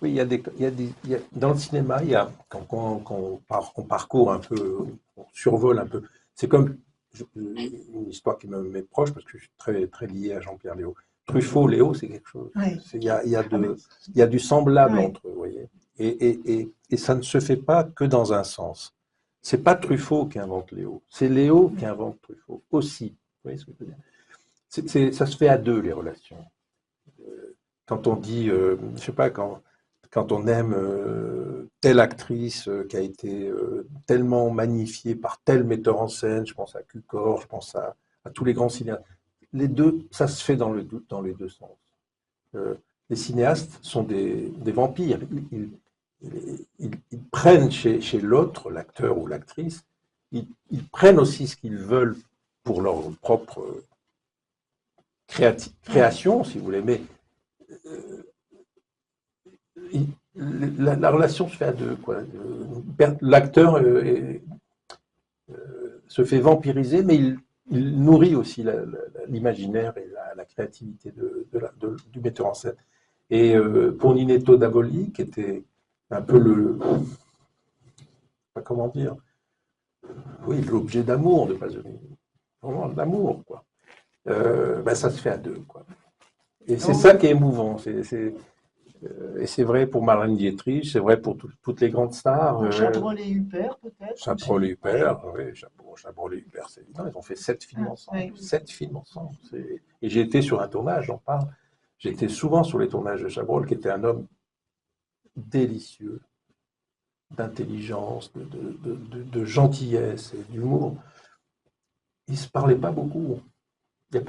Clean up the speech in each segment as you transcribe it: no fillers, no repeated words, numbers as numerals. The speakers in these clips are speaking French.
Oui, dans le cinéma, qu'on parcourt un peu, on survole un peu. C'est comme une histoire qui m'est proche parce que je suis très, très lié à Jean-Pierre Léaud. Truffaut, Léaud, c'est quelque chose. Oui. Ah ben, Il y a du semblable oui. entre eux, vous voyez. Et ça ne se fait pas que dans un sens. C'est pas Truffaut qui invente Léaud, c'est Léaud qui invente Truffaut aussi. Vous voyez ce que je veux dire? Ça se fait à deux, les relations. Quand on dit, je sais pas, quand on aime telle actrice qui a été tellement magnifiée par tel metteur en scène, je pense à Cukor, je pense à tous les grands cinéastes, les deux, ça se fait dans les deux sens. Euh, les cinéastes sont des vampires. Ils prennent chez l'autre, l'acteur ou l'actrice, ils prennent aussi ce qu'ils veulent pour leur propre création, si vous voulez, mais la relation se fait à deux, quoi. L'acteur se fait vampiriser, mais il nourrit aussi l'imaginaire et la créativité du metteur en scène. Et pour Ninetto Davoli, qui était un peu comment dire, oui, l'objet d'amour de Pasolini, vraiment d'amour, quoi. Ben, ça se fait à deux, quoi. Et c'est ça Oh, qui est émouvant. Et c'est vrai pour Marlène Dietrich, c'est vrai pour toutes les grandes stars. pour Chabrol et Huppert, peut-être Chabrol et aussi. Oui. Huppert, oui, Chabrol et Huppert, c'est évident. Ils ont fait 7 films Ah, ensemble. oui. 7 films ensemble. Et j'ai été sur un tournage, j'en parle. J'ai été souvent sur les tournages de Chabrol, qui était un homme délicieux, d'intelligence, de gentillesse et d'humour. Ils ne se parlaient pas beaucoup. Il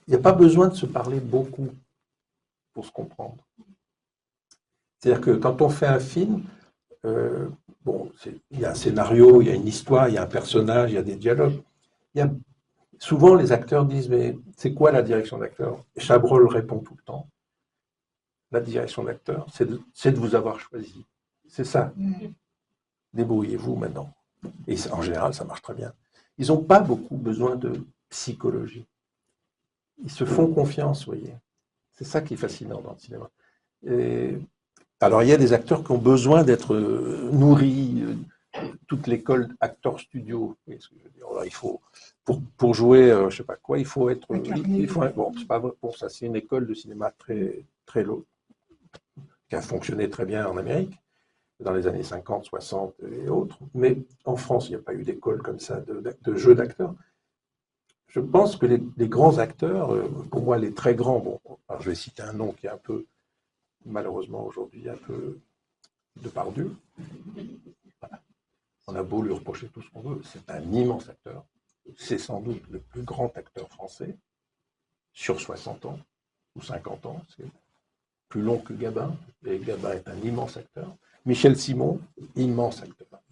n'y a pas besoin de se parler beaucoup pour se comprendre. C'est-à-dire que quand on fait un film, euh, bon, il y a un scénario, il y a une histoire, il y a un personnage, il y a des dialogues. Il y a, souvent, les acteurs disent, mais c'est quoi la direction d'acteur? Chabrol répond tout le temps, la direction d'acteur, c'est de vous avoir choisi. C'est ça. Mm. Débrouillez-vous maintenant. Et en général, ça marche très bien. Ils n'ont pas beaucoup besoin de psychologie. Ils se font confiance, vous voyez. C'est ça qui est fascinant dans le cinéma. Et, alors, il y a des acteurs qui ont besoin d'être nourris, toute l'école acteur studio. Vous voyez ce que je veux dire? Alors, il faut, pour jouer, je sais pas quoi, il faut être. Incarné. Bon, c'est pas vrai pour ça, c'est une école de cinéma très, très low, qui a fonctionné très bien en Amérique, dans les années 50, 60 et autres. Mais en France, il n'y a pas eu d'école comme ça de jeu d'acteurs. Je pense que les grands acteurs, pour moi, les très grands, bon, alors je vais citer un nom qui est un peu, malheureusement aujourd'hui, un peu Depardieu. On a beau lui reprocher tout ce qu'on veut, c'est un immense acteur. C'est sans doute le plus grand acteur français sur 60 ans ou 50 ans. C'est plus long que Gabin, et Gabin est un immense acteur. Michel Simon, immense acteur.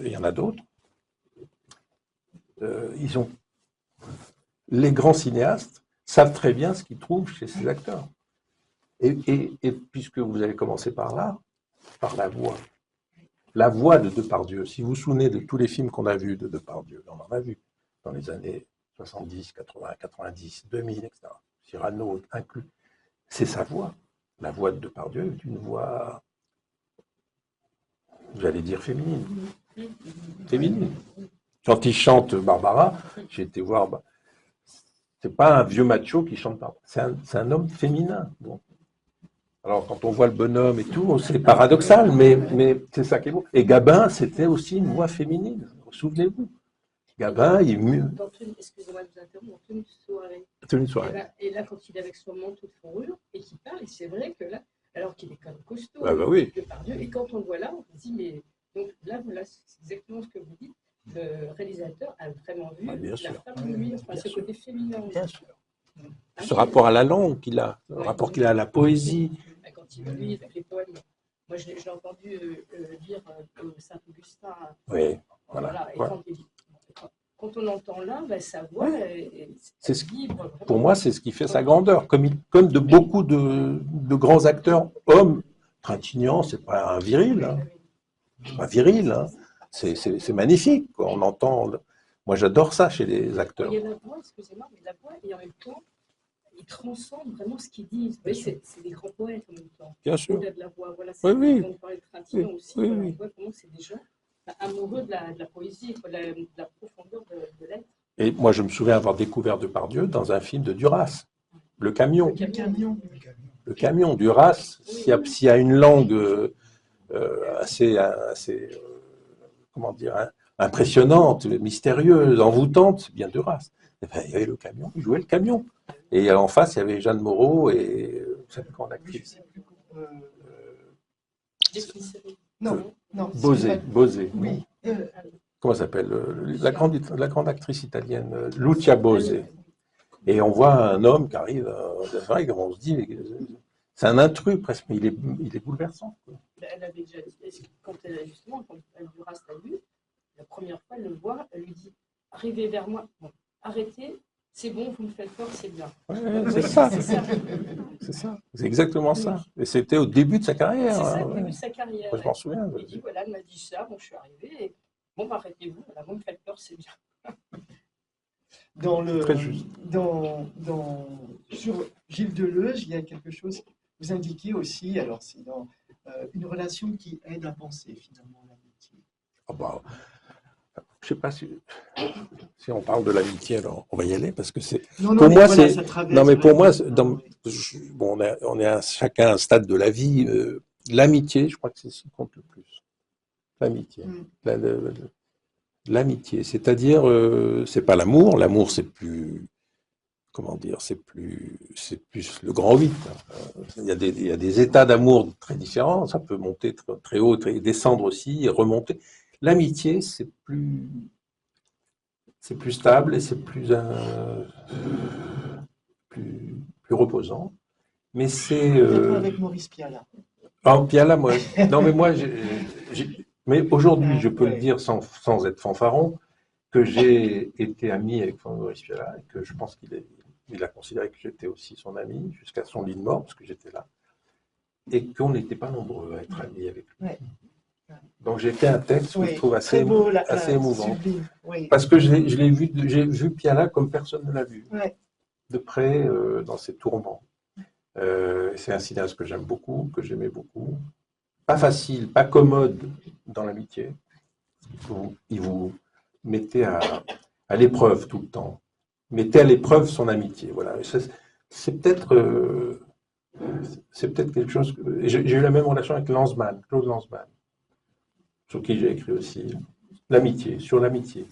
Il y en a d'autres. Ils ont, les grands cinéastes savent très bien ce qu'ils trouvent chez ces acteurs. Et puisque vous avez commencé par là, par la voix. La voix de Depardieu, si vous vous souvenez de tous les films qu'on a vus de Depardieu, on en a vu dans les années 70, 80, 90, 2000, etc. Cyrano inclus, c'est sa voix. La voix de Depardieu est une voix, j'allais dire féminine. Féminine. Quand il chante Barbara, j'ai été voir, bah, c'est pas un vieux macho qui chante Barbara, c'est un homme féminin. Bon. Alors, quand on voit le bonhomme et tout, c'est paradoxal, mais c'est ça qui est beau. Et Gabin, c'était aussi une voix féminine. Souvenez-vous. Gabin, il est mieux. Excusez-moi de vous interrompre, dans Tenue de soirée. Tenue de soirée. Et là, quand il est avec son manteau de fourrure et qu'il parle, et c'est vrai que là, alors qu'il est quand même costaud, Ah bah oui. Depardieu, et quand on le voit là, on se dit, mais donc là, voilà, c'est exactement ce que vous dites. Le réalisateur a vraiment vu Ah, bien la sûr. femme de lui, enfin, ce sûr. côté féminin. Bien sûr. Ah, Ce rapport à la langue qu'il a, le rapport qu'il a à la poésie. quand il lui, avec les poèmes. Moi, je l'ai entendu lire Saint-Augustin. Oui, voilà. Et Ouais. quand on entend là, ben, sa voix C'est ce, vibre. pour moi, c'est ce qui fait sa grandeur. Comme de beaucoup de grands acteurs hommes, Trintignant, c'est pas un viril. Hein. C'est pas viril. Hein. C'est magnifique. Quoi. On entend. Moi, j'adore ça chez les acteurs. Il y a la voix, excusez-moi, mais la voix, et en même temps, ils transcendent vraiment ce qu'ils disent. Vous voyez, c'est des grands poètes en même temps. Bien sûr. Au-delà de la voix, voilà, Oui. on parlait de Trintignant Oui, aussi, oui, voilà, oui. on voit comment c'est des gens amoureux de la poésie, de la profondeur de l'être. Et moi, je me souviens avoir découvert Depardieu dans un film de Duras, Le Camion. Le camion. Le Camion, Duras, s'il y a une langue assez comment dire, impressionnante, mystérieuse, envoûtante, c'est bien Duras. Et ben, il y avait Le Camion, il jouait Le Camion. Et en face, il y avait Jeanne Moreau et vous savez comment Je l'actrice sais plus. Non. Bosé. Oui. Comment ça s'appelle la grande actrice italienne, Lucia Bosé. Et on voit un homme qui arrive, c'est vrai qu'on se dit, c'est un intrus presque, mais il est bouleversant. Quoi. Elle avait déjà dit, quand elle Duras l'a lu, la première fois, elle le voit, elle lui dit arrivez vers moi, bon, arrêtez, c'est bon, vous me faites peur, c'est bien. Ouais, c'est ça. C'est ça. C'est exactement ça. Et c'était au début de sa carrière. C'est ça, au ouais. début de sa carrière. Moi, je m'en souviens. Il dit voilà, elle m'a dit ça, bon, je suis arrivé, et bon, bah, arrêtez-vous, voilà, vous me faites peur, c'est bien. Très juste. Sur Gilles Deleuze, il y a quelque chose que vous indiquez aussi, alors c'est dans une relation qui aide à penser finalement l'amitié. Oh bah, je sais pas si on parle de l'amitié, alors on va y aller parce que c'est. Non, Pour moi, voilà, c'est. ça traverse Non, mais pour moi, vraiment, bon, on est à chacun à un stade de la vie. L'amitié, je crois que c'est ce qui compte le plus. L'amitié. L'amitié, c'est-à-dire, c'est pas l'amour. L'amour, c'est plus. Comment dire, c'est plus le grand 8. Il y a des états d'amour très différents. Ça peut monter très haut, descendre aussi, et remonter. L'amitié, c'est plus stable et c'est plus reposant. Mais c'est. Peut-être avec Maurice Pialat. Pialat, moi. Non, mais moi, mais aujourd'hui, je peux le Ouais. dire sans être fanfaron, que j'ai été ami avec Maurice Pialat et que je pense qu'il a considéré que j'étais aussi son ami jusqu'à son lit de mort, parce que j'étais là, et qu'on n'était pas nombreux à être amis avec lui. Ouais. Donc j'ai fait un texte que je trouve assez émouvant, sublime. Oui. parce que j'ai vu Pialat comme personne ne l'a vu, Ouais. de près dans ses tourments. C'est un cinéaste que j'aime beaucoup, que j'aimais beaucoup. Pas facile, pas commode dans l'amitié. Il vous mettez à l'épreuve tout le temps. Mettez à l'épreuve son amitié. Voilà. C'est peut-être quelque chose. J'ai eu la même relation avec Claude Lanzmann, sur qui j'ai écrit aussi. Sur l'amitié.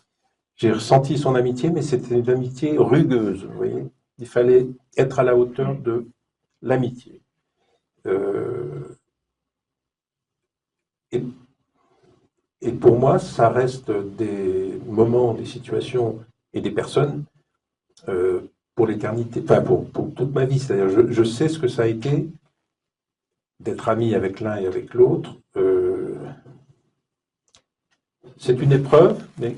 J'ai ressenti son amitié, mais c'était une amitié rugueuse. Vous voyez, il fallait être à la hauteur de l'amitié. Et pour moi, ça reste des moments, des situations et des personnes pour l'éternité, enfin pour toute ma vie. C'est-à-dire, je sais ce que ça a été d'être ami avec l'un et avec l'autre. C'est une épreuve, mais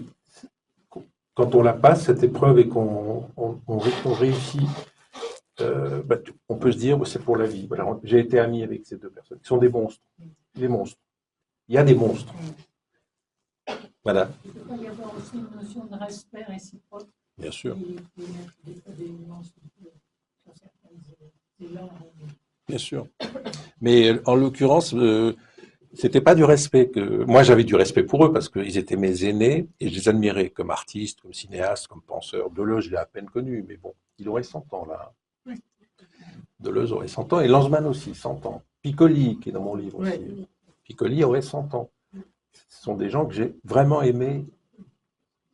quand on la passe, cette épreuve, et qu'on réussit, on peut se dire c'est pour la vie. Voilà, j'ai été ami avec ces deux personnes. Ils sont des monstres. Des monstres. Il y a des monstres. Voilà. Il peut y avoir aussi une notion de respect réciproque. Bien sûr. Des nuances sur certaines élan. Bien sûr. Mais en l'occurrence, c'était pas du respect que. Moi, j'avais du respect pour eux parce qu'ils étaient mes aînés et je les admirais comme artistes, comme cinéastes, comme penseurs. Deleuze, je l'ai à peine connu, mais bon, il aurait 100 ans là. Deleuze aurait 100 ans et Lanzmann aussi, 100 ans. Piccoli, qui est dans mon livre aussi. Ouais. Piccoli aurait 100 ans. Ce sont des gens que j'ai vraiment aimés,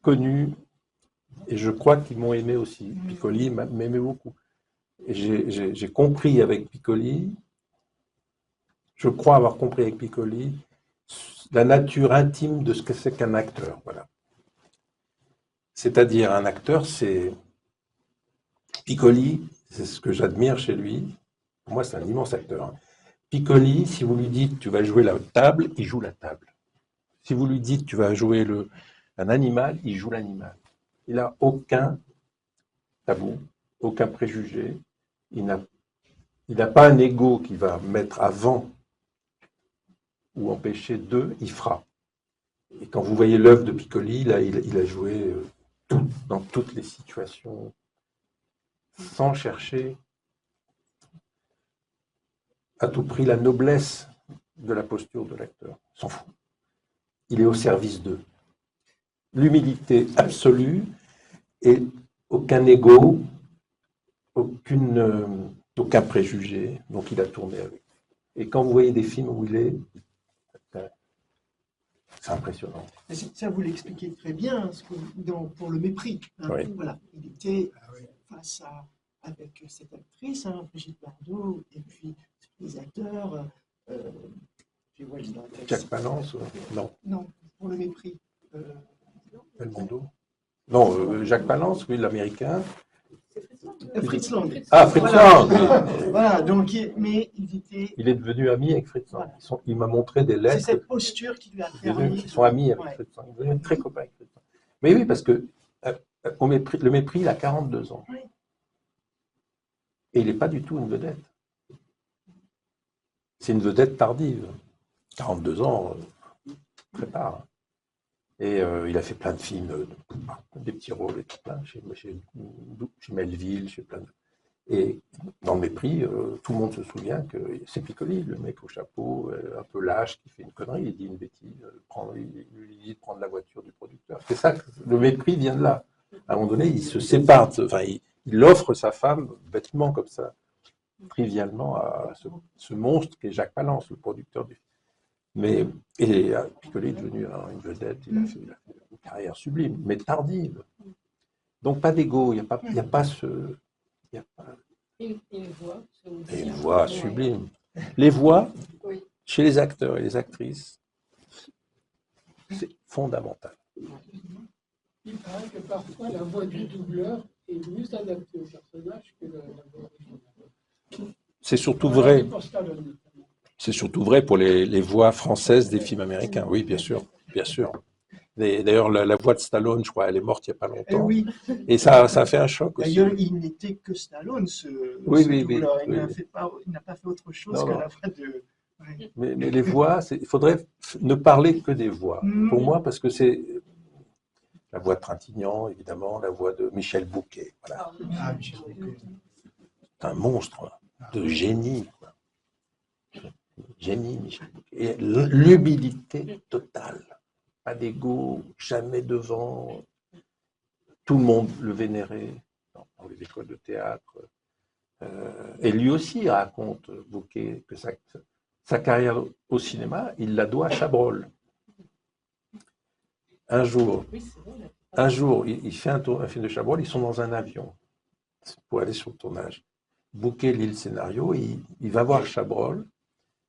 connus, et je crois qu'ils m'ont aimé aussi. Piccoli m'aimait beaucoup. Et j'ai compris avec Piccoli, je crois avoir compris avec Piccoli, la nature intime de ce que c'est qu'un acteur. Voilà. C'est-à-dire, un acteur, c'est. Piccoli, c'est ce que j'admire chez lui. Pour moi, c'est un immense acteur. Piccoli, si vous lui dites tu vas jouer la table, il joue la table. Si vous lui dites tu vas jouer un animal, il joue l'animal. Il n'a aucun tabou, aucun préjugé. Il n'a pas un ego qui va mettre avant ou empêcher d'eux, il fera. Et quand vous voyez l'œuvre de Piccoli, là, il a joué dans toutes les situations sans chercher à tout prix la noblesse de la posture de l'acteur. Il s'en fout. Il est au service d'eux. L'humilité absolue et aucun ego, aucun préjugé. Donc il a tourné avec. Et quand vous voyez des films où il est, c'est impressionnant. Ça, vous l'expliquez très bien pour le mépris. Hein. Oui. Voilà. Il était face avec cette actrice, hein, Brigitte Bardot, et puis les acteurs. Jacques Palance, non. Non, pour le mépris. Belmondo. Non, Jacques Palance, oui, l'américain. Fritz Lang. Ah, Fritz Lang. Voilà, donc, mais il est devenu ami avec Fritz Lang. Voilà. Il m'a montré des lettres. C'est cette posture qui lui a permis. Ils sont amis avec Fritz Lang. Ils sont très copains avec Fritz Lang. Mais oui, parce que le mépris, il a 42 ans. Oui. Et il n'est pas du tout une vedette. C'est une vedette tardive. 42 ans, prépare. Et il a fait plein de films, des petits rôles et tout plein, chez Melville, chez plein de... Et dans le mépris, tout le monde se souvient que c'est Piccoli, le mec au chapeau, un peu lâche, qui fait une connerie, il dit une bêtise, il lui dit de prendre la voiture du producteur. C'est ça, le mépris vient de là. À un moment donné, il se sépare, enfin, il offre sa femme bêtement comme ça, trivialement, à ce monstre qui est Jacques Palance, le producteur du film. Mais Piccoli est devenu une vedette, il a fait une carrière sublime, mais tardive. Donc pas d'ego, il n'y a pas ce... une voix sublime. Les voix, chez les acteurs et les actrices, c'est fondamental. Il paraît que parfois la voix du doubleur est mieux adaptée au personnage que la voix originale. C'est surtout vrai. C'est surtout vrai pour les voix françaises des films américains. Oui, bien sûr, bien sûr. D'ailleurs, la voix de Stallone, je crois, elle est morte il n'y a pas longtemps. Oui. Et ça a fait un choc aussi. D'ailleurs, il n'était que Stallone, ce doubleur. Il n'a pas fait autre chose que la voix de... Ouais. Mais les voix, il faudrait ne parler que des voix. Pour moi, parce que c'est la voix de Trintignant, évidemment, la voix de Michel Bouquet. Voilà. Ah, Michel Bouquet. C'est un monstre de génie. Quoi. Génie, Michel Bouquet. Et l'humilité totale. Pas d'ego, jamais devant. Tout le monde le vénérait dans les écoles de théâtre. Et lui aussi raconte, Bouquet, que sa carrière au cinéma, il la doit à Chabrol. Un jour, il fait un film de Chabrol, ils sont dans un avion pour aller sur le tournage. Bouquet lit le scénario, il va voir Chabrol,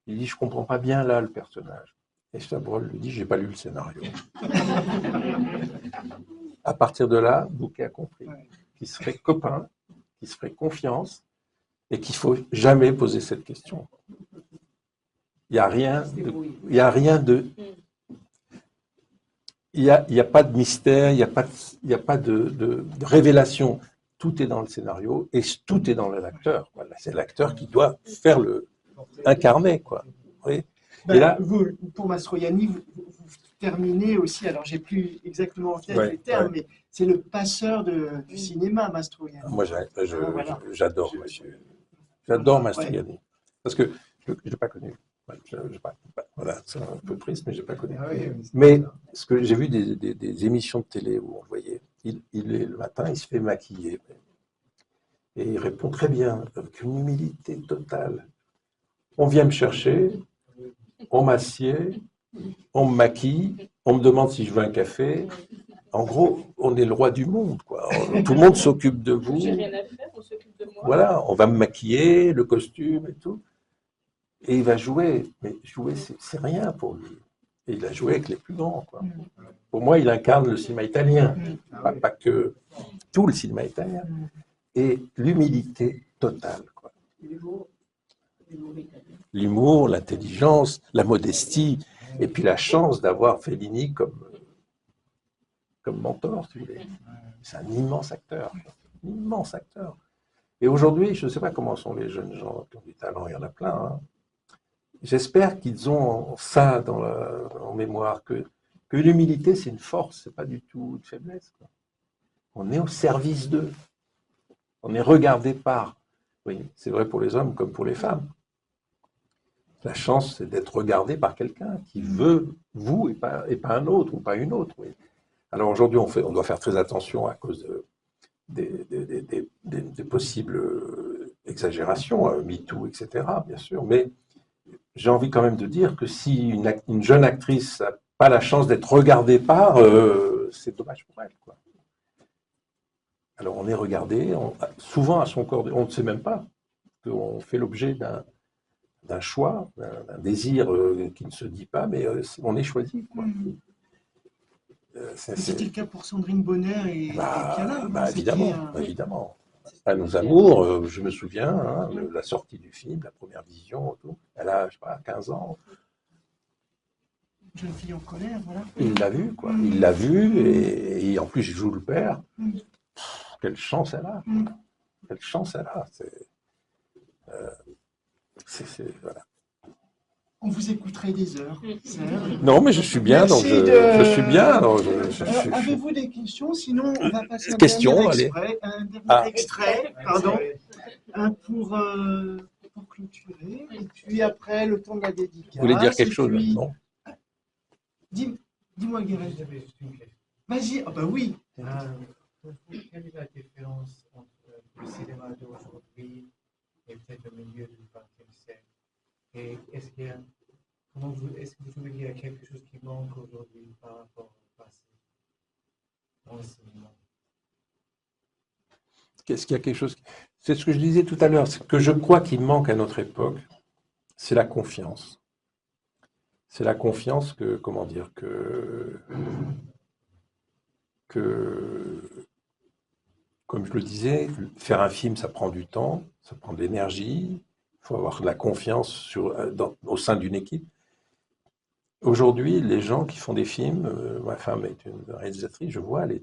il dit « Je ne comprends pas bien là le personnage ». Et Chabrol lui dit « J'ai pas lu le scénario ». À partir de là, Bouquet a compris qu'il se ferait copain, qu'il se ferait confiance et qu'il ne faut jamais poser cette question. Il n'y a rien pas de mystère, il n'y a pas de révélation. Tout est dans le scénario et tout est dans l'acteur. Voilà, c'est l'acteur qui doit incarner, quoi. Oui. Ben, et là, pour Mastroianni, vous terminez aussi, alors j'ai plus exactement en tête les termes, mais c'est le passeur du cinéma, Mastroianni. Moi, j'adore, monsieur. J'adore Mastroianni. Parce que je ne l'ai pas connu. Voilà, c'est un peu triste, mais je n'ai pas connu. Mais ce que j'ai vu des émissions de télé où on voyait, il est le matin, il se fait maquiller. Et il répond très bien, avec une humilité totale. On vient me chercher, on m'assied, on me maquille, on me demande si je veux un café. En gros, on est le roi du monde, quoi. Tout le monde s'occupe de vous. J'ai rien à faire, on s'occupe de moi. Voilà, on va me maquiller, le costume et tout. Et il va jouer. Mais jouer, c'est rien pour lui. Et il a joué avec les plus grands, quoi. Pour moi, il incarne le cinéma italien. Pas que tout le cinéma italien. Et l'humilité totale, quoi. L'humour, l'intelligence, la modestie, et puis la chance d'avoir Fellini comme mentor, si vous voulez. C'est un immense acteur. Immense acteur. Et aujourd'hui, je ne sais pas comment sont les jeunes gens qui ont du talent, il y en a plein. Hein. J'espère qu'ils ont ça en mémoire, que l'humilité, c'est une force, c'est pas du tout une faiblesse. Quoi. On est au service d'eux. On est regardé par. Oui, c'est vrai pour les hommes comme pour les femmes. La chance, c'est d'être regardé par quelqu'un qui veut vous et pas un autre ou pas une autre. Oui. Alors aujourd'hui, on doit faire très attention à cause des possibles exagérations, MeToo, etc., bien sûr. Mais j'ai envie quand même de dire que si une jeune actrice n'a pas la chance d'être regardée par, c'est dommage pour elle, quoi. Alors on est regardé, souvent à son corps, on ne sait même pas qu'on fait l'objet d'un choix, d'un désir qui ne se dit pas, mais on est choisi, quoi. C'était le cas pour Sandrine Bonner et Piala. Évidemment, évidemment. À nos amours, je me souviens, hein, la sortie du film, la première vision, tout, elle a, je sais pas, 15 ans. Jeune fille en colère, voilà. Il l'a vu, quoi. Il l'a vu, et en plus, il joue le père. Quelle chance elle a. Quelle chance elle a. Voilà. On vous écouterait des heures. Non, mais je suis bien, donc je suis bien. Avez-vous des questions? Sinon, on va passer un dernier extrait, pardon, pour clôturer. Et puis après, le temps de la dédicace. Vous voulez dire quelque chose, non? Dis-moi, Guérin. Vas-y. Ah bah oui. Quelle est la différence entre le cinéma d'aujourd'hui et peut-être le milieu du XXe siècle? Et est-ce que vous trouvez qu'il y a quelque chose qui manque aujourd'hui par rapport au passé dans le cinéma? Qu'est-ce qu'il y a quelque chose? C'est ce que je disais tout à l'heure. Ce que je crois qu'il manque à notre époque, c'est la confiance. C'est la confiance que, comment dire, comme je le disais, faire un film, ça prend du temps, ça prend de l'énergie, il faut avoir de la confiance au sein d'une équipe. Aujourd'hui, les gens qui font des films, ma femme est une réalisatrice, je vois, elle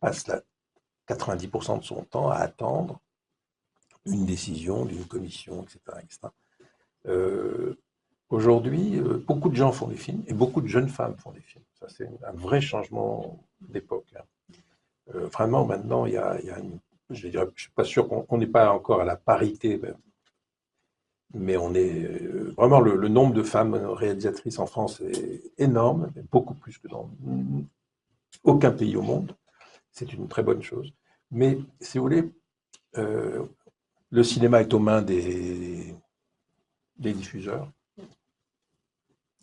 passe 90% de son temps à attendre une décision d'une commission, etc. Aujourd'hui, beaucoup de gens font des films et beaucoup de jeunes femmes font des films. Ça, c'est un vrai changement d'époque. Vraiment, maintenant, il y a je ne suis pas sûr qu'on n'est pas encore à la parité, mais on est vraiment le nombre de femmes réalisatrices en France est énorme, beaucoup plus que dans aucun pays au monde. C'est une très bonne chose. Mais si vous voulez, le cinéma est aux mains des diffuseurs,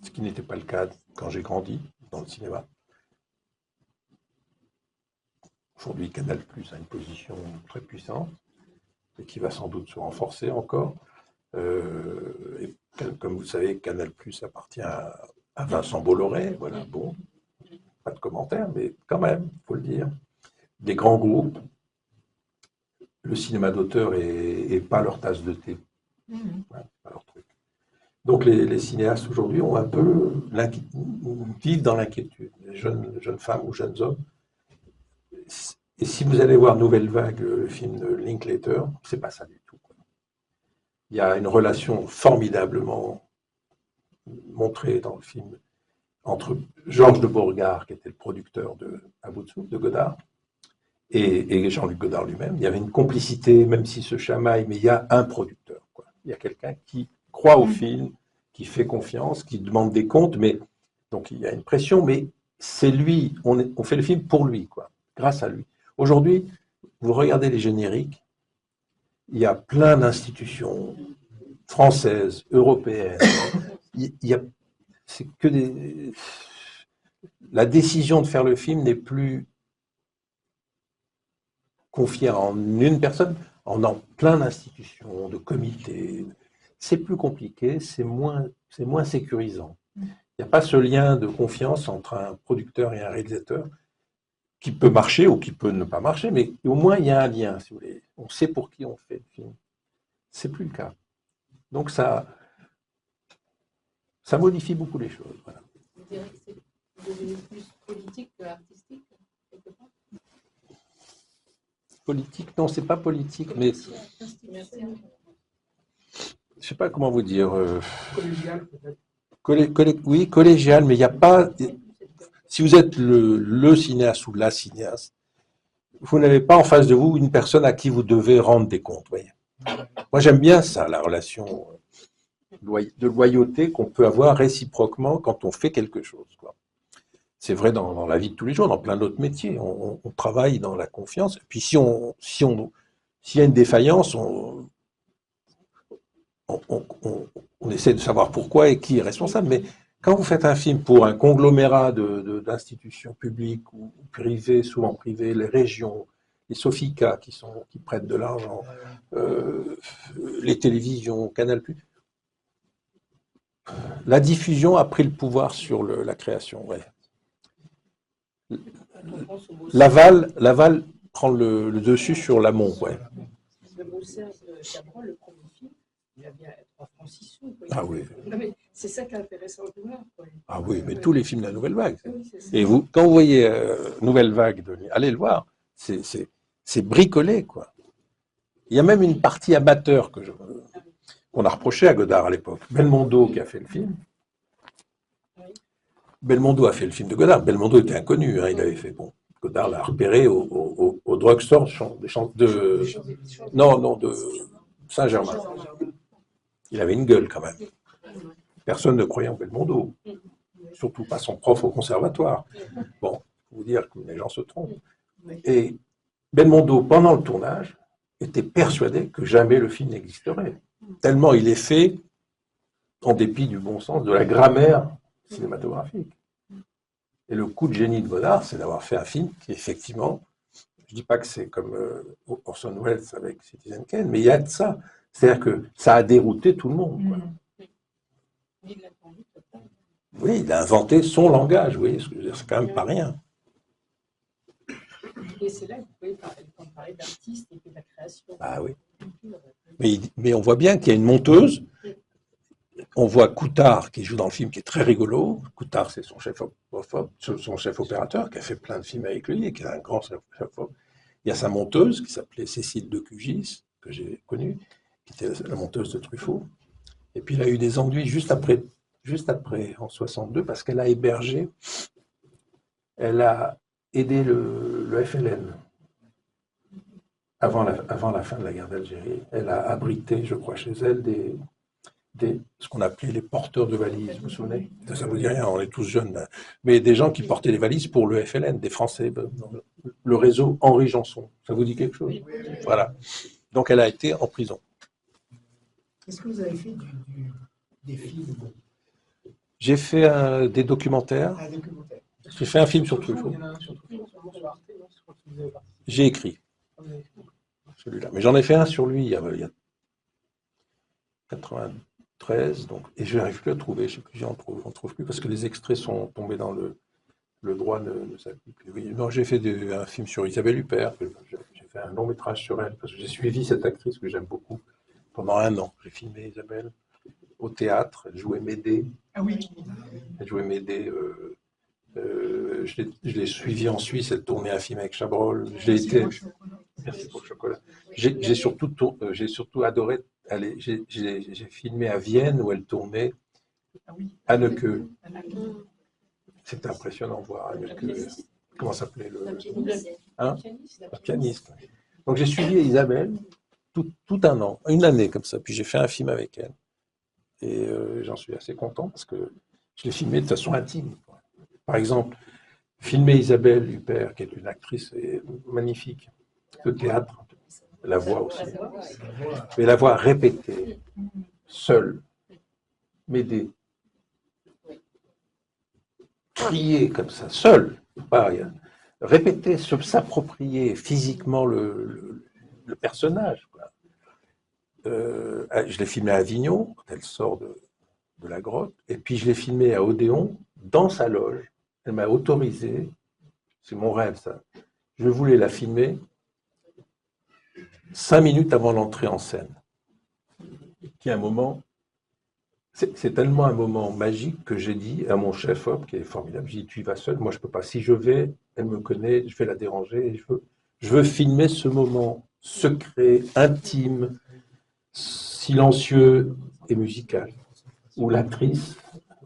ce qui n'était pas le cas quand j'ai grandi dans le cinéma. Aujourd'hui, Canal+ a une position très puissante et qui va sans doute se renforcer encore. Et comme vous savez, Canal+ appartient à Vincent Bolloré. Voilà, bon, pas de commentaire, mais quand même, il faut le dire. Des grands groupes, le cinéma d'auteur n'est pas leur tasse de thé. Voilà, pas leur truc. Donc les cinéastes aujourd'hui ont un peu vivent dans l'inquiétude, les jeunes femmes ou jeunes hommes. Et si vous allez voir Nouvelle Vague, le film de Linklater, c'est pas ça du tout, quoi. Il y a une relation formidablement montrée dans le film entre Georges de Beauregard, qui était le producteur de À bout de souffle, de Godard, et Jean-Luc Godard lui-même. Il y avait une complicité, même s'ils se chamaillent, mais il y a un producteur, quoi. Il y a quelqu'un qui croit au film, qui fait confiance, qui demande des comptes, mais donc il y a une pression, mais c'est lui, on fait le film pour lui, quoi, grâce à lui. Aujourd'hui, vous regardez les génériques, il y a plein d'institutions françaises, européennes. C'est que la décision de faire le film n'est plus confiée en une personne, en plein d'institutions, de comités. C'est plus compliqué, c'est moins sécurisant. Il n'y a pas ce lien de confiance entre un producteur et un réalisateur qui peut marcher ou qui peut ne pas marcher, mais au moins il y a un lien, si vous voulez. On sait pour qui on fait le film. C'est plus le cas. Donc ça modifie beaucoup les choses. Voilà. Vous direz que c'est devenu plus politique que artistique, quelque part? Politique, non, c'est pas politique, mais Merci. je sais pas comment vous dire. Collégial, peut-être. Oui, collégial, mais il n'y a pas. Si vous êtes le cinéaste ou la cinéaste, vous n'avez pas en face de vous une personne à qui vous devez rendre des comptes. Voyez. Moi, j'aime bien ça, la relation de loyauté qu'on peut avoir réciproquement quand on fait quelque chose, quoi. C'est vrai dans la vie de tous les jours, dans plein d'autres métiers. On travaille dans la confiance. Et puis, s'il y a une défaillance, on essaie de savoir pourquoi et qui est responsable. Mais quand vous faites un film pour un conglomérat d'institutions publiques ou privées, souvent privées, les régions, les Sofica qui prêtent de l'argent, les télévisions, Canal+, la diffusion a pris le pouvoir sur la création. Ouais. L'aval prend le dessus sur l'amont. Ouais. Le beau Serge Chabrol, le premier film, il a bien 3 francs 6 sous. Ah oui. C'est ça qui est intéressant de voir. Ah oui, mais tous les films de la Nouvelle Vague. Oui, et vous, quand vous voyez Nouvelle Vague, allez le voir, c'est bricolé, quoi. Il y a même une partie amateur qu'on a reproché à Godard à l'époque. Belmondo qui a fait le film. Belmondo a fait le film de Godard. Belmondo était inconnu, hein, il avait fait bon. Godard l'a repéré au drugstore de Saint-Germain. Il avait une gueule quand même. Personne ne croyait en Belmondo, surtout pas son prof au conservatoire. Bon, il faut vous dire que les gens se trompent. Et Belmondo, pendant le tournage, était persuadé que jamais le film n'existerait. Tellement il est fait, en dépit du bon sens, de la grammaire cinématographique. Et le coup de génie de Godard, c'est d'avoir fait un film qui, effectivement, je ne dis pas que c'est comme Orson Welles avec Citizen Kane, mais il y a de ça. C'est-à-dire que ça a dérouté tout le monde, quoi. Oui, il a inventé son langage, vous voyez ce que je veux dire, c'est quand même pas rien. Et c'est là que vous pouvez parler d'artiste et de la création. Ah oui. Mais on voit bien qu'il y a une monteuse. On voit Coutard qui joue dans le film, qui est très rigolo. Coutard, c'est son chef opérateur, qui a fait plein de films avec lui et qui est un grand chef opérateur. Il y a sa monteuse qui s'appelait Cécile de Cugis, que j'ai connue, qui était la monteuse de Truffaut. Et puis il a eu des ennuis juste après, en 62, parce qu'elle a hébergé, elle a aidé le FLN avant la fin de la guerre d'Algérie. Elle a abrité, je crois, chez elle ce qu'on appelait les porteurs de valises, vous vous souvenez? Ça vous dit rien, on est tous jeunes, là. Mais des gens qui portaient les valises pour le FLN, des Français, le réseau Henri Janson. Ça vous dit quelque chose? Oui. Voilà. Donc elle a été en prison. Est-ce que vous avez fait des films? J'ai fait des documentaires. Un documentaire. J'ai fait un film sur Truffaut. J'ai écrit celui-là. Mais j'en ai fait un sur lui il y a 93, donc, et je n'arrive plus à trouver, je ne sais plus, on ne trouve plus, parce que les extraits sont tombés dans le droit ne s'applique plus. Oui, non, j'ai fait un film sur Isabelle Huppert, j'ai fait un long métrage sur elle, parce que j'ai suivi cette actrice que j'aime beaucoup pendant 1 an. J'ai filmé Isabelle au théâtre, elle jouait Médée. Ah oui. Elle jouait Médée. Je l'ai suivi en Suisse, elle tournait un film avec Chabrol. Merci pour le chocolat. J'ai surtout adoré. J'ai filmé à Vienne où elle tournait Anneke. C'était impressionnant de voir Anneke. Comment s'appelait la pianiste. Donc j'ai suivi Isabelle tout 1 an, 1 année comme ça. Puis j'ai fait un film avec elle. Et j'en suis assez content parce que je l'ai filmé de façon intime. Par exemple, filmer Isabelle Huppert, qui est une actrice magnifique de théâtre, la voix aussi, mais la voix répétée, seule, Médée, crier comme ça, seule, pas répéter, s'approprier physiquement le personnage, quoi. Je l'ai filmé à Avignon, quand elle sort de la grotte, et puis je l'ai filmé à Odéon, dans sa loge. Elle m'a autorisé, c'est mon rêve ça, je voulais la filmer 5 minutes avant l'entrée en scène. Qui est un moment, c'est tellement un moment magique que j'ai dit à mon chef-op, qui est formidable, j'ai dit, tu y vas seul, moi je ne peux pas. Si je vais, elle me connaît, je vais la déranger, et je veux filmer ce moment secret, intime, silencieux et musical, où l'actrice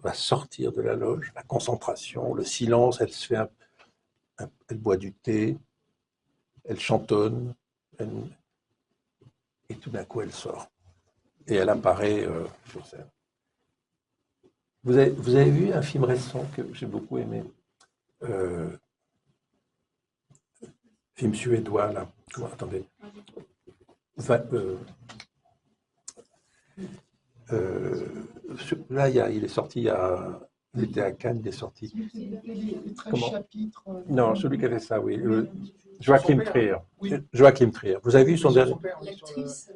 va sortir de la loge, la concentration, le silence, elle boit du thé, elle chantonne, et tout d'un coup, elle sort. Et elle apparaît sur scène. Vous avez vu un film récent que j'ai beaucoup aimé, film suédois, là. Comment, attendez. Là, il est sorti, il était à Cannes, il est sorti. Les 13 Comment? chapitres. Non, celui qui avait ça, oui. Joachim Trier. Oui. Joachim Trier. Vous avez vu son dernier? L'actrice.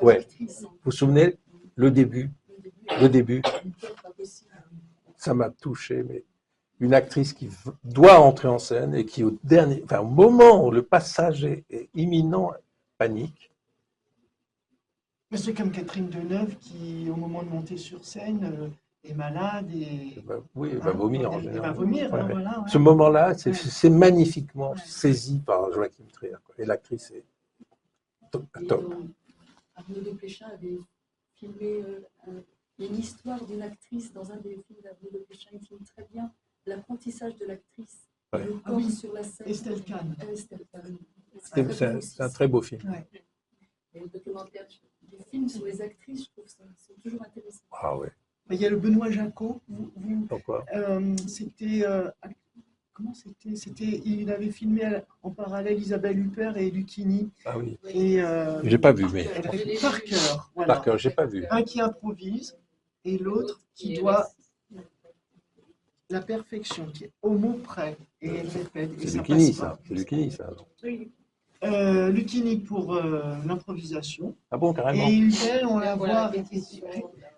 Ouais. Vous vous souvenez, le début, ça m'a touché, mais une actrice qui doit entrer en scène et qui, au moment où le passage est imminent, panique. Mais c'est comme Catherine Deneuve qui, au moment de monter sur scène, est malade et. Oui, elle va vomir en général. Elle va vomir, Ouais. voilà. Ouais. Ce moment-là, c'est magnifiquement saisi par Joachim Trier. Et l'actrice est top. Arnaud de Pléchin avait filmé une histoire d'une actrice dans un des films d'Arnaud de Pléchin. Il filme très bien l'apprentissage de l'actrice, ouais. le corps sur la scène. Estelle Kahn. C'est un très beau film. Ouais. Et le documentaire, les films sur les actrices, je trouve que c'est toujours intéressant. Ah ouais. Il y a le Benoît Jacot. Pourquoi? C'était. Comment c'était? Il avait filmé en parallèle Isabelle Huppert et Lucchini. Ah oui. Et j'ai pas vu, mais. Par cœur. Voilà. Par cœur, j'ai pas vu. Un qui improvise et l'autre qui doit la perfection, qui est au mot près. Et elle répète. C'est Lucchini, ça. C'est Lucchini, ça. Oui. Lucchini pour l'improvisation. Ah bon, carrément. Et Huppert, on la voit avec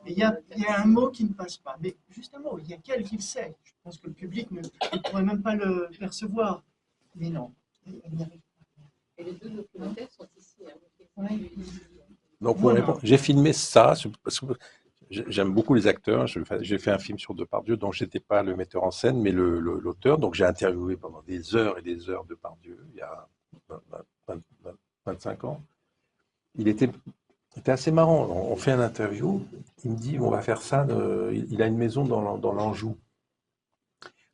il y a un mot qui ne passe pas. Mais justement, il y a qu'elle qui le sait. Je pense que le public ne pourrait même pas le percevoir. Mais non, elle n'y arrive pas. Et les deux documentaires sont ici. Ouais. Donc, voilà. J'ai filmé ça, parce que j'aime beaucoup les acteurs. J'ai fait un film sur Depardieu, dont je n'étais pas le metteur en scène, mais l'auteur. Donc, j'ai interviewé pendant des heures et des heures Depardieu, il y a 25 ans. C'était assez marrant. On fait une interview. Il me dit, on va faire ça. Il a une maison dans l'Anjou.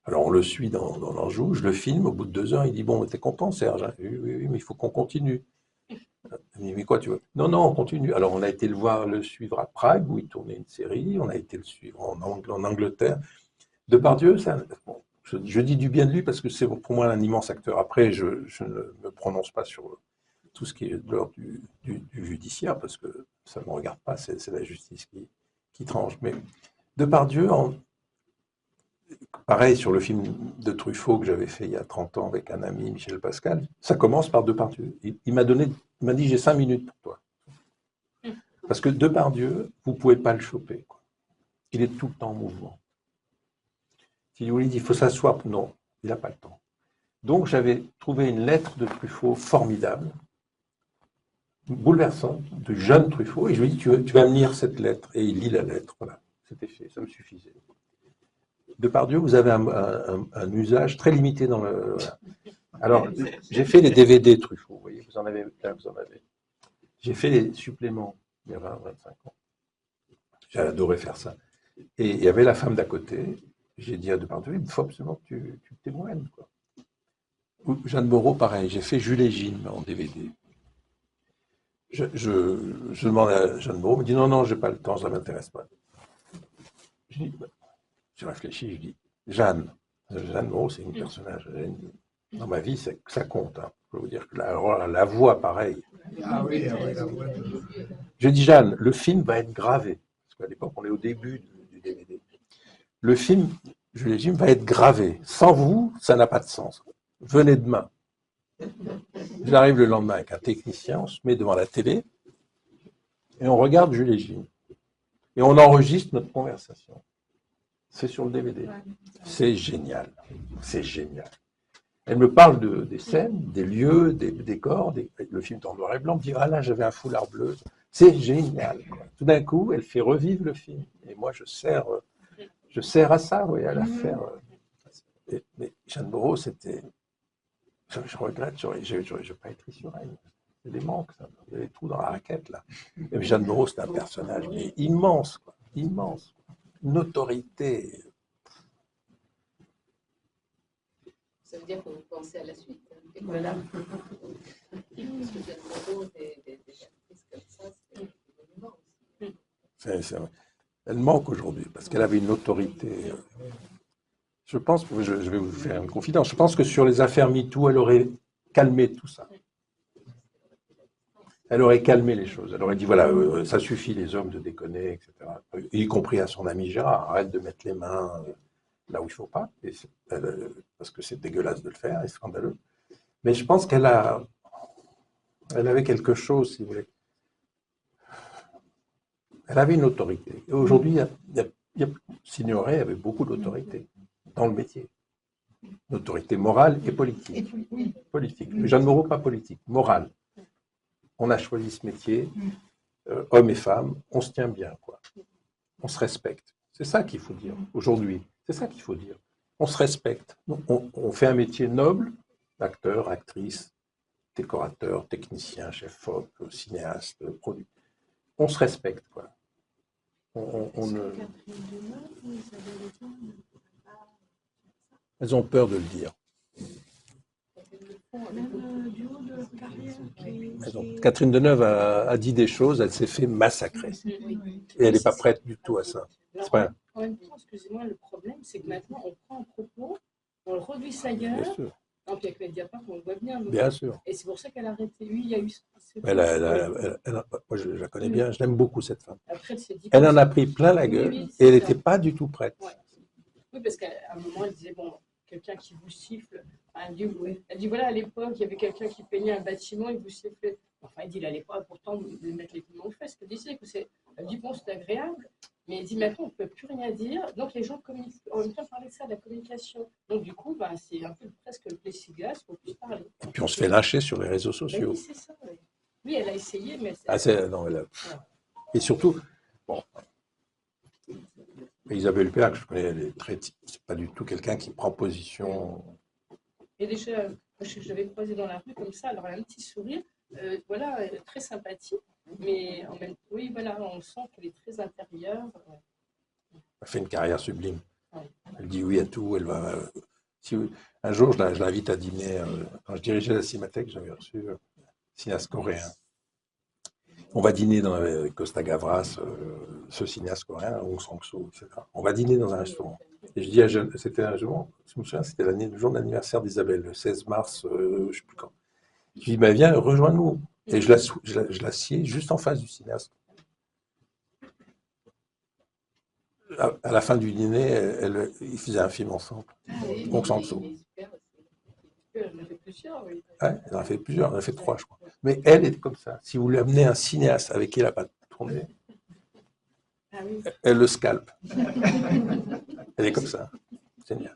Alors, on le suit dans l'Anjou. Je le filme. Au bout de 2 heures, il dit, bon, t'es content, Serge? Oui, mais il faut qu'on continue. Il me dit, mais quoi, tu veux? Non, on continue. Alors, on a été le suivre à Prague, où il tournait une série. On a été le suivre en Angleterre. Depardieu, bon, je dis du bien de lui parce que c'est pour moi un immense acteur. Après, je ne me prononce pas sur tout ce qui est de l'ordre du judiciaire, parce que ça ne me regarde pas, c'est la justice qui tranche. Mais Depardieu, pareil sur le film de Truffaut que j'avais fait il y a 30 ans avec un ami, Michel Pascal, ça commence par Depardieu. Il m'a dit, j'ai 5 minutes pour toi. Parce que Depardieu, vous ne pouvez pas le choper, quoi. Il est tout le temps en mouvement. Si vous lui dites, il faut s'asseoir, non, il n'a pas le temps. Donc j'avais trouvé une lettre de Truffaut formidable, bouleversante, de jeune Truffaut, et je lui ai dit, tu vas me lire cette lettre. Et il lit la lettre, voilà, c'était fait, ça me suffisait. Depardieu, vous avez un usage très limité dans le... Voilà. Alors, j'ai fait les DVD Truffaut, vous voyez, vous en avez. J'ai fait les suppléments, il y a 20-25 ans. J'ai adoré faire ça. Et il y avait la femme d'à côté, j'ai dit à Depardieu, il faut absolument que tu témoignes, quoi. Jeanne Moreau, pareil, j'ai fait Jules et Jim en DVD. Je demande à Jeanne Moreau, elle me dit non, j'ai pas le temps, ça ne m'intéresse pas. Je réfléchis, je dis, Jeanne Moreau, c'est une personnage. Dans ma vie, ça compte. Hein. Je peux vous dire que la voix, pareil. Ah oui, la voix. Je dis, Jeanne, le film va être gravé. Parce qu'à l'époque, on est au début du DVD. Le film, Jules et Jim, va être gravé. Sans vous, ça n'a pas de sens. Venez demain. J'arrive le lendemain avec un technicien, on se met devant la télé et on regarde Jules et Jim. Et on enregistre notre conversation. C'est sur le DVD. C'est génial. C'est génial. Elle me parle des scènes, des lieux, des décors. Le film est en noir et blanc. Elle me dit, ah là, j'avais un foulard bleu. C'est génial, quoi. Tout d'un coup, elle fait revivre le film. Et moi, je sers à ça, vous voyez, à la faire. Mais Jeanne Moreau, c'était... Je regrette, je n'ai pas écrit sur elle. C'est des manques, ça. Il y a des trous dans la raquette, là. Mais Jeanne Moreau, c'est un personnage mais immense, quoi. Immense. Une autorité. Vous Ça veut dire que vous pensez à la suite. Hein, Voilà. Parce que j'aime beaucoup des actrices comme ça, c'est des monuments aussi. Elle manque aujourd'hui parce qu'elle avait une autorité. Je pense, je vais vous faire une confidence, je pense que sur les affaires MeToo, elle aurait calmé tout ça. Elle aurait calmé les choses. Elle aurait dit, voilà, ça suffit les hommes de déconner, etc. Y compris à son ami Gérard, arrête de mettre les mains là où il ne faut pas, parce que c'est dégueulasse de le faire, et scandaleux. Mais je pense elle avait quelque chose, si vous voulez. Elle avait une autorité. Et aujourd'hui, Signoret avait beaucoup d'autorité dans le métier. Une autorité morale et politique. Politique. Jeanne Moreau, pas politique, morale. On a choisi ce métier, hommes et femmes, on se tient bien, quoi. On se respecte. C'est ça qu'il faut dire aujourd'hui. C'est ça qu'il faut dire. On se respecte. On fait un métier noble, acteur, actrice, décorateur, technicien, chef op, cinéaste, produit. On se respecte, quoi. Elles ont peur de le dire. Catherine Deneuve a dit des choses, elle s'est fait massacrer. Et elle n'est pas prête du tout à ça. Alors, en même temps, excusez-moi, le problème, c'est que maintenant, on prend un propos, on le reduit ailleurs. Bien sûr. Donc, avec Mediapart, on le voit bien. Bien sûr. Et c'est pour ça qu'elle a arrêté. Oui, il y a eu. Moi, je la connais bien, je l'aime beaucoup, cette femme. Après, elle s'est dit. Elle en a pris plein la gueule et elle n'était pas du tout prête. Ouais. Oui, parce qu'à un moment, elle disait, bon, quelqu'un qui vous siffle. Elle dit, voilà, à l'époque, il y avait quelqu'un qui peignait un bâtiment, il vous sifflait. Enfin, elle dit, il n'allait pas pourtant de mettre les piments aux fesses. Elle disait que elle dit, bon, c'est agréable. Mais elle dit, maintenant, on ne peut plus rien dire. Donc, les gens communiquent. En même temps, parler de ça, de la communication. Donc, du coup, c'est un peu presque le plexiglas, il ne faut plus parler. Et puis, on se fait lâcher sur les réseaux sociaux. Oui, c'est ça. Oui. Oui, elle a essayé, mais... Et surtout, bon, Isabelle Huppert, que je connais, elle est c'est pas du tout quelqu'un qui prend position. Et déjà, je l'avais croisée dans la rue comme ça, alors elle a un petit sourire, voilà, elle est très sympathique, mais en même temps, oui, voilà, on sent qu'elle est très intérieure. Elle fait une carrière sublime. Ouais. Elle dit oui à tout. Elle va. Un jour, je l'invite à dîner. Quand je dirigeais la Cinémathèque, j'avais reçu un cinéaste coréen. On va dîner avec Costa Gavras, ce cinéaste coréen, Hong Sang-soo, etc. On va dîner dans un restaurant. Et je dis c'était un jour, je me souviens, c'était le jour d'anniversaire d'Isabelle, le 16 mars, je ne sais plus quand. Je lui dis, bah, viens, rejoins-nous. Et je l'assieds juste en face du cinéaste. À la fin du dîner, ils faisaient un film ensemble. Hong Sang-soo. Elle en a fait plusieurs, oui. Ouais, elle en a fait plusieurs, elle en a fait 3, je crois. Mais elle est comme ça. Si vous lui amenez un cinéaste avec qui elle n'a pas tourné, elle le scalpe. Elle est comme ça. Génial.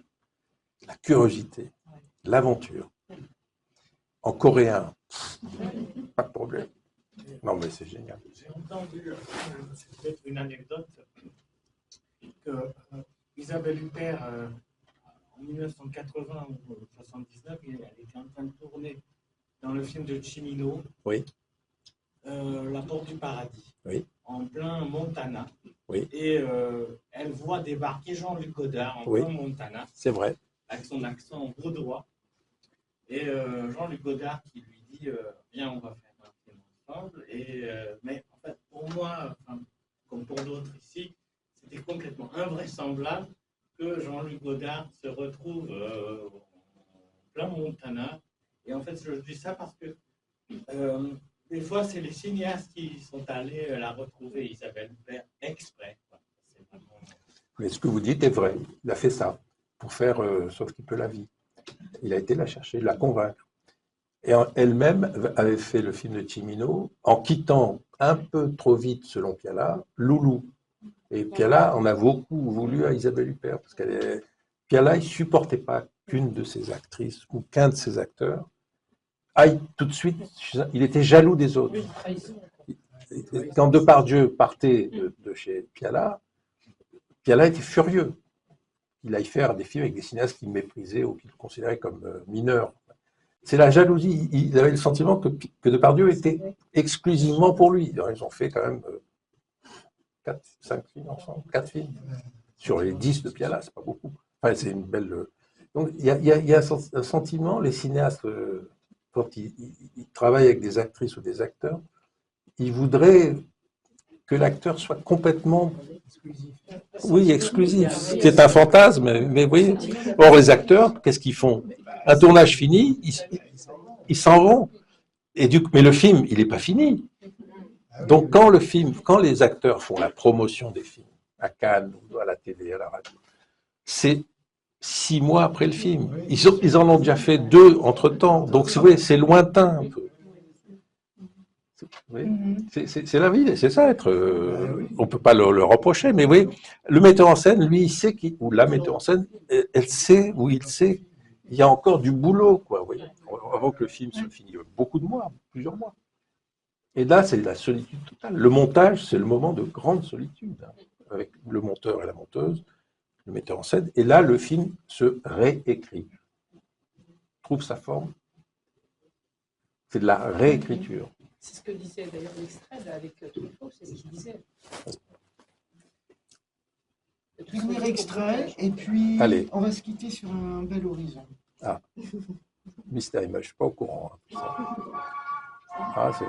La curiosité, l'aventure. En coréen, pas de problème. Non, mais c'est génial. J'ai entendu, c'est peut-être une anecdote, que Isabelle Huppert, en 1980 ou 1979, elle était en train de tourner dans le film de Cimino, oui. La Porte du Paradis, oui. En plein Montana. Oui. Et elle voit débarquer Jean-Luc Godard en plein Montana. C'est vrai. Avec son accent vaudois. Et Jean-Luc Godard qui lui dit viens, on va faire un film ensemble. Mais en fait, pour moi, comme pour d'autres ici, c'était complètement invraisemblable que Jean-Luc Godard se retrouve en plein Montana. Et en fait, je dis ça parce que des fois, c'est les cinéastes qui sont allés la retrouver, Isabelle Huppert, exprès. Mais ce que vous dites est vrai. Il a fait ça pour faire Sauf qui peut la vie. Il a été la chercher, la convaincre. Et elle-même avait fait le film de Cimino en quittant un peu trop vite, selon Piala, Loulou. Et Piala en a beaucoup voulu à Isabelle Huppert, parce Piala, il ne supportait pas qu'une de ses actrices ou qu'un de ses acteurs aille tout de suite. Il était jaloux des autres. Quand Depardieu partait de chez Piala, Piala était furieux. Il aille faire des films avec des cinéastes qu'il méprisait ou qu'il considérait comme mineurs. C'est la jalousie. Il avait le sentiment que Depardieu était exclusivement pour lui. Ils ont fait quand même 5 films ensemble, 4 films. Sur les 10 de Piala, c'est pas beaucoup. Enfin, c'est une belle... Donc, il y a un sentiment, les cinéastes, quand ils travaillent avec des actrices ou des acteurs, ils voudraient que l'acteur soit complètement, oui, exclusif. C'est un fantasme, mais oui. Or, les acteurs, qu'est-ce qu'ils font? Un tournage fini, ils s'en vont. Mais le film, il n'est pas fini. Donc, quand les acteurs font la promotion des films, à Cannes, ou à la télé, à la radio, c'est 6 mois après le film. Ils en ont déjà fait 2 entre-temps. Donc, c'est lointain un peu. Oui. C'est la vie, c'est ça être. On ne peut pas le reprocher, mais oui, le metteur en scène, lui, il sait ou la metteur en scène, elle sait, ou il sait, il y a encore du boulot, quoi. Oui. Avant que le film se finisse, beaucoup de mois, plusieurs mois. Et là, c'est la solitude totale. Le montage, c'est le moment de grande solitude, hein, avec le monteur et la monteuse, le metteur en scène. Et là, le film se réécrit, trouve sa forme. C'est de la réécriture. C'est ce que disait d'ailleurs l'extrait avec Truffaut, c'est ce qu'il disait. Premier extrait, et puis allez. On va se quitter sur un bel horizon. Ah, mystère, je ne suis pas au courant. Hein, ah, c'est...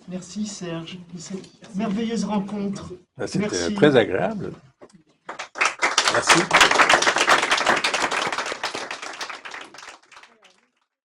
Merci Serge de cette merveilleuse rencontre. C'était très agréable. Merci.